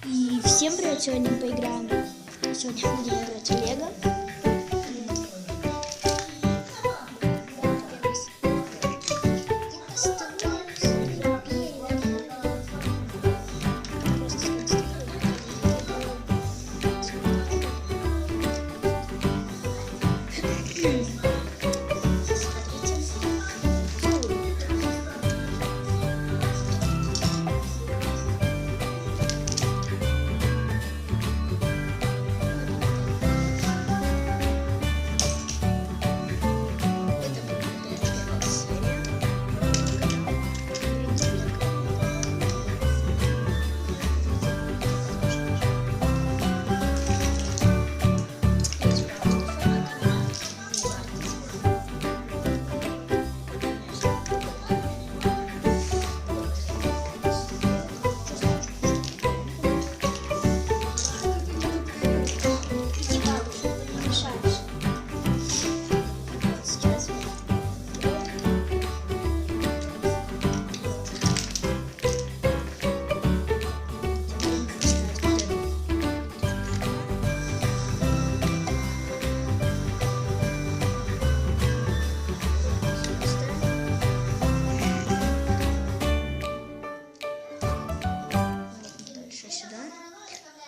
И всем привет, сегодня мы поиграем. Сегодня будем играть в Лего.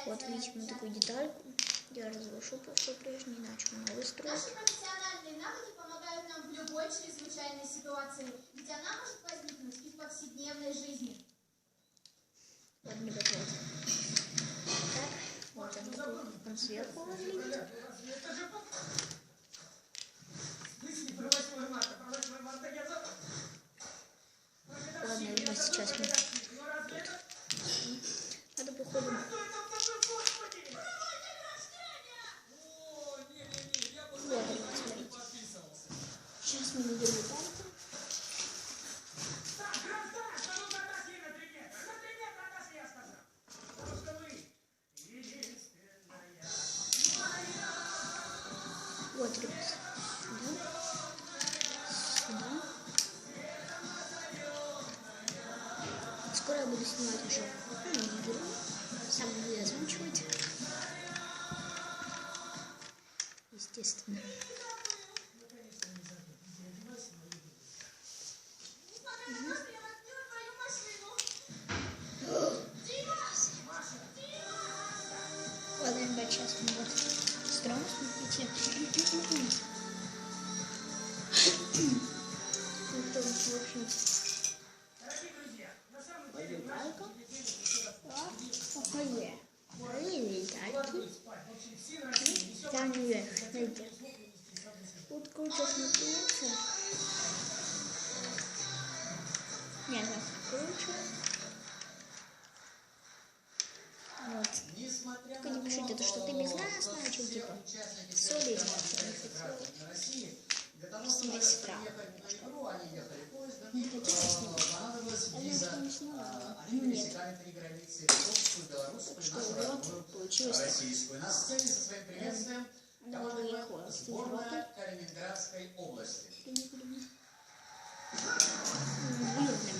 Вот видите, мы такую детальку. Я разрушу все прежнее, иначе мы новый строим. Наши профессиональные навыки помогают нам в любой чрезвычайной ситуации, ведь она может возникнуть и в повседневной жизни. Вот не готов. Так, вот он сверху ложит. Ладно, ребят, сейчас мы тут. Надо походу. Вот, ребят, смотрите. Сейчас мы видим детальку. Вот, ребят, сюда. Скоро я буду снимать уже игру, сам буду озвучивать, естественно. Ладно, ребят, сейчас мы вот строим, смотрите. Это, в общем, деталька. Там вверх, смотрите. Вот круто смотрится. Нет, так круче. Вот. Только не пишите, это что ты без нас начал, типа. Соли из нас не хотел. Смотри, справа. Не хотела снимать. Я что не сняла. Нет. Так что вот, получилось так. Она выехала с Калининградской области. Уютное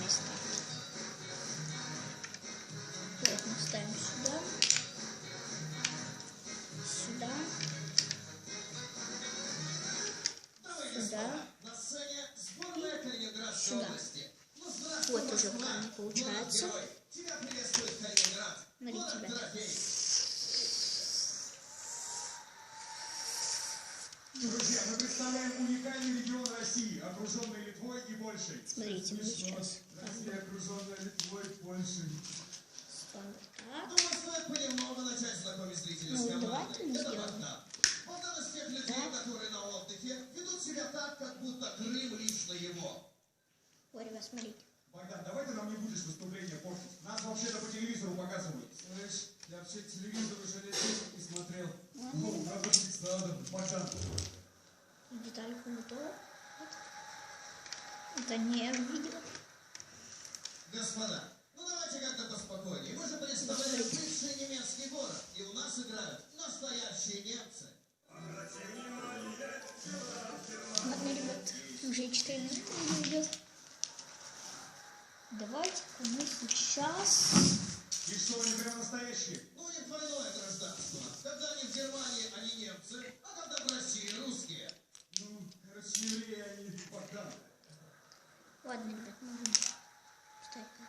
место. Вот мы ставим сюда. Сюда. Сюда. И сюда. Вот уже в камне получается. Смотрите, ребята. Друзья, мы представляем уникальный регион России, окруженный Литвой и Польшей. Смотрите, мы сейчас. Россия, окруженная Литвой и Польшей. Думаю, стоит понемногу начать знакомить зрителей с командой. Это Богдан. Богдан из тех людей, которые на отдыхе ведут себя так, как будто Крым лично его. Ой, ребят, смотрите. Богдан, давай ты нам не будешь выступления портить. Нас вообще-то по телевизору показывают. Слышь, я вообще телевизор уже лет 10 не смотрел. Ну, надо быть надо, Богдан. Детальку готова. Это не видео. Господа, ну давайте как-то поспокойнее. Мы же представляем бывший немецкий город, и у нас играют настоящие немцы. Ладно, ребят, уже 4 минуты идет. Давайте-ка мы сейчас... И что, они прямо настоящие. Ну, у них двойное гражданство. Когда они в Германии, они немцы, а когда в России русские. Ну, короче, евреи, они Богдан. Ладно, ребят, можем ставить как-то.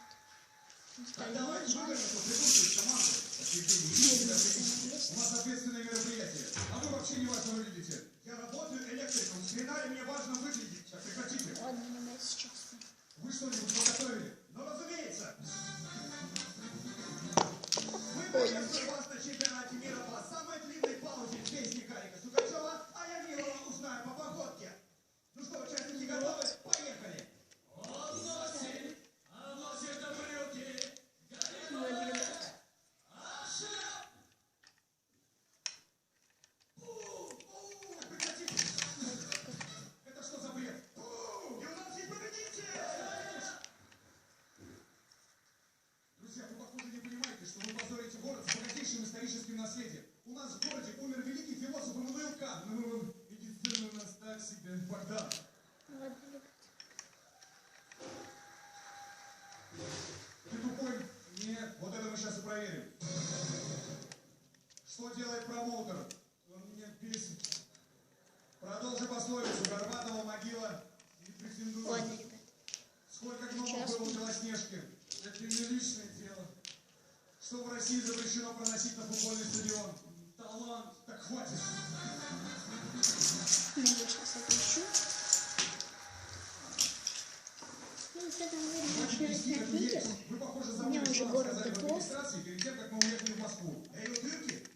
Так, Ставим давайте нажать. выгодно, что присутствует команда. У нас ответственное мероприятие. А вы вообще не важно выглядите. Я работаю электриком. С хрена мне важно выглядеть. Так, прекратите. Ладно, ребят, сейчас. Вы что-нибудь подготовили? Ну, разумеется. Мы приветствуем вас на чемпионате мира по самой длинной паузе в песне Гарика Сукачева, а я Милова узнаю по погодке. Ну что, участники готовы? Поехали. Он носит на брюки. Вот, ребят. Прекратите. Это что за бред? И у нас есть победитель! Друзья, вы, похоже, не понимаете, что вы позорите город с богатейшим историческим наследием. У нас в городе умер великий философ Иммануил Кант. Медицина у нас так себе, Богдан. Ладно, ребят. Ты тупой? Нет, вот это мы сейчас и проверим. Что делает промоутер? Он меня бесит. Продолжи пословицу. Горбатого могила не претендует. Ладно, ребят. Сколько гномов Сейчас. было у Белоснежки? Это не личное дело. Что в России запрещено проносить на футбольный стадион? Талант. Так хватит. Ну, я сейчас отключу. Ну, с этого мы начали снять видео. Вы, похоже, У меня забыли, уже что нам город сказали в готов. администрации перед тем, как мы уехали в Москву. Эй, утырки!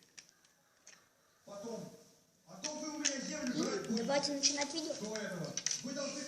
Потом вы у меня землю брать будете. Давайте начинать видео. До этого. Вы должны